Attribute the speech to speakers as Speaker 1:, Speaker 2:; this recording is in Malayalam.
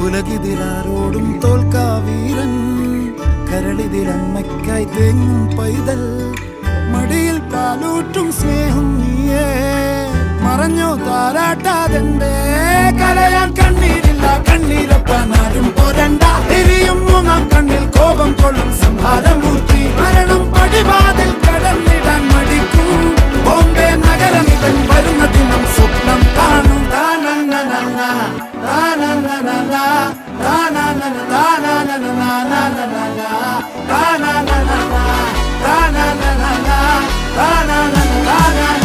Speaker 1: ഉലകിതിലാരോടും തോൽക്കാ വീരൻ, കരളിതിലമ്മയ്ക്കായി തേങ്ങും പൈതൽ, മടിയിൽ പാലൂറ്റും സ്നേഹം നീയേ, മറഞ്ഞോ താരാട്ടാതെന്റെ കലയാൻ കണ്ണീരില്ല, കണ്ണീരപ്പാനാരും പോരണ്ട, എരിയും മൂന്നാം കണ്ണിൽ കോപം കൊള്ളും സംഹാരമൂർത്തി, മരണം പടിവാതിൽ കടന്നിടാൻ മടിക്കും, ബോംബെ നഗരമിതൻ വരുന്ന ദിനം സ്വപ്നം കാണും. താനന്നനന്ന താനന്നനന്ന താനന്നന താനന്നനന താനന്നനന്ന താനന്നനന്ന താനന്നന താനന്നന